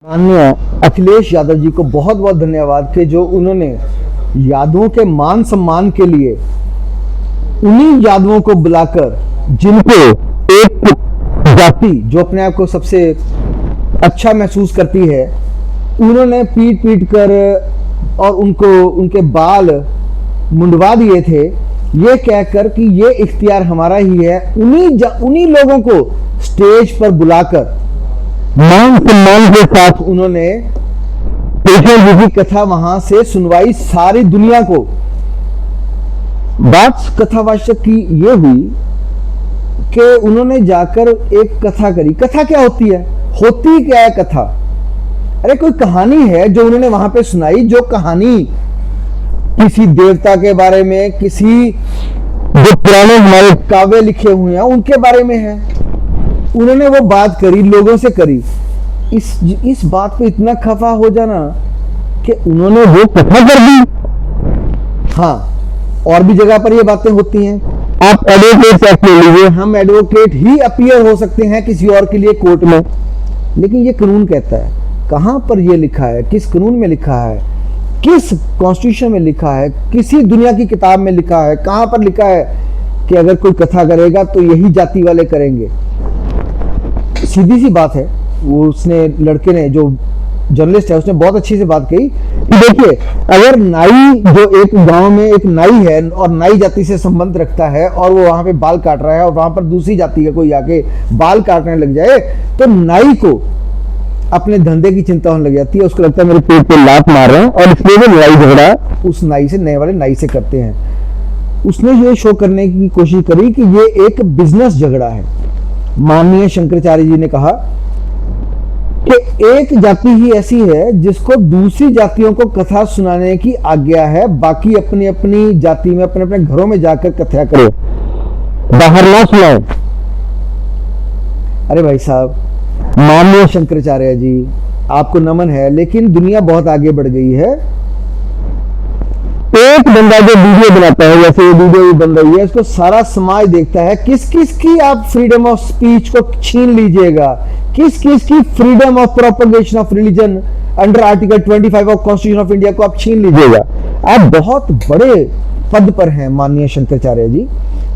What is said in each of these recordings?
माननीय अखिलेश यादव जी को बहुत बहुत धन्यवाद कि जो उन्होंने यादवों के मान सम्मान के लिए उन्हीं यादवों को बुलाकर जिनको एक जाति जो अपने आप को सबसे अच्छा महसूस करती है, उन्होंने पीट पीट कर और उनको उनके बाल मुंडवा दिए थे, ये कहकर कि ये इख्तियार हमारा ही है। उन्हीं लोगों को स्टेज पर बुलाकर मान सम्मान के साथ उन्होंने कृष्ण जी की कथा वहां से सुनवाई सारी दुनिया को। बात कथावाचक की ये हुई कि उन्होंने जाकर एक कथा करी। कथा क्या होती है? होती क्या है कथा? अरे कोई कहानी है जो उन्होंने वहां पे सुनाई, जो कहानी किसी देवता के बारे में, किसी जो पुराने हमारे काव्य लिखे हुए हैं उनके बारे में है। उन्होंने वो बात करी, लोगों से करी। इस बात पे इतना खफा हो जाना कि उन्होंने वो कथा कर दी। हाँ, और भी जगह पर ये बातें होती हैं। आप एडवोकेट एक्ट ले लीजिए, हम एडवोकेट ही अपीयर हो सकते हैं किसी और के लिए कोर्ट में, लेकिन ये कानून कहता है। कहां पर ये लिखा है? किस कानून में लिखा है? किस कॉन्स्टिट्यूशन में लिखा है? किसी दुनिया की किताब में लिखा है? कहां पर लिखा है कि अगर कोई कथा करेगा तो यही जाति वाले करेंगे? सीधी सी बात है। वो उसने लड़के ने, जो जर्नलिस्ट है, उसने बहुत अच्छी से बात कही कि देखिए, अगर नाई जो एक गांव में एक नाई है और नाई जाति से संबंध रखता है और वो वहां पे बाल काट रहा है और वहां पर दूसरी जाति का कोई आके बाल काटने लग जाए तो नाई को अपने धंधे की चिंता होने लग जाती है। उसको लगता है मेरे पेट पे लात मार रहे हैं और इसलिए वो लड़ाई झगड़ा उस नाई से, नए वाले नाई से करते हैं। उसने ये शो करने की कोशिश करी कि ये एक बिजनेस झगड़ा है। माननीय शंकराचार्य जी ने कहा कि एक जाति ही ऐसी है जिसको दूसरी जातियों को कथा सुनाने की आज्ञा है, बाकी अपनी अपनी जाति में अपने अपने घरों में जाकर कथा करो, बाहर ना सुनाओ। अरे भाई साहब, माननीय शंकराचार्य जी, आपको नमन है, लेकिन दुनिया बहुत आगे बढ़ गई है। एक बंदा जो वीडियो बनाता है, जैसे ये वीडियो भी बन रही है, इसको सारा समाज देखता है। किस किस की आप फ्रीडम ऑफ स्पीच को छीन लीजिएगा, किस किस की freedom of propagation of religion under article 25 of constitution of India को आप छीन लीजिएगा। आप बहुत बड़े पद पर हैं माननीय शंकराचार्य जी,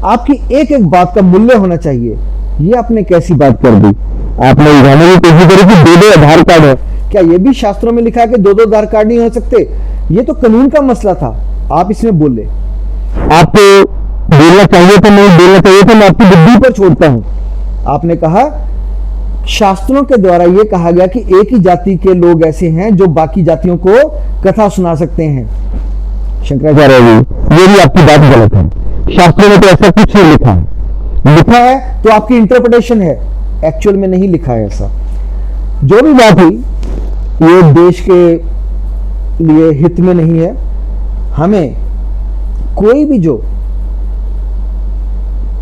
आपकी एक एक बात का मूल्य होना चाहिए। ये आपने कैसी बात कर दी? आपने जानने की कोशिश करी कि दो आधार कार्ड है। क्या ये भी शास्त्रों में लिखा है कि दो आधार कार्ड नहीं हो सकते? ये तो कानून का मसला था, आप इसमें बोले। आपको बोलना चाहिए तो नहीं बोलना चाहिए तो मैं आपकी बुद्धि पर छोड़ता हूं। आपने कहा शास्त्रों के द्वारा यह कहा गया कि एक ही जाति के लोग ऐसे हैं जो बाकी जातियों को कथा सुना सकते हैं। शंकराचार्य जी, ये भी आपकी बात गलत है। शास्त्रों में तो ऐसा कुछ नहीं लिखा है। लिखा है तो आपकी इंटरप्रिटेशन है, एक्चुअल में नहीं लिखा है ऐसा। जो भी बात हुई ये देश के लिए हित में नहीं है। हमें कोई भी जो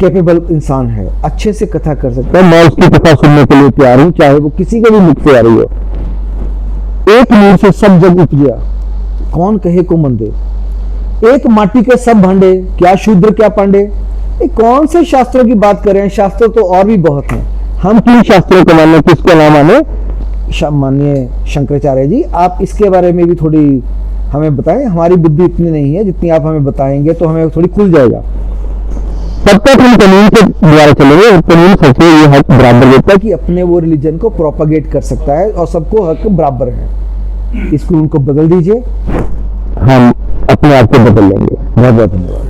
कैपेबल इंसान है, अच्छे से कथा कर सकता है, मैं उसकी कथा सुनने के लिए तैयार हूं, चाहे वो किसी के भी मुख से आ रही हो। एक नीर से सब जग उपजिया, कौन कहे को मंदे। एक माटी के सब भांडे, क्या शूद्र क्या पांडे। कौन से शास्त्रों की बात कर रहे हैं? शास्त्र तो और भी बहुत हैं। हम किन शास्त्रों को माने, किसको ना माने? माननीय शंकराचार्य जी, आप इसके बारे में भी थोड़ी हमें बताएं। हमारी बुद्धि इतनी नहीं है, जितनी आप हमें बताएंगे तो हमें थोड़ी खुल जाएगा। तब तक हम कानून के द्वारा चलेंगे। कानून सबको ये हक बराबर देता है कि अपने वो रिलीजन को प्रोपागेट कर सकता है और सबको हक बराबर है। इस कानून को बदल दीजिए, हम अपने आप को बदल लेंगे। बहुत बहुत धन्यवाद।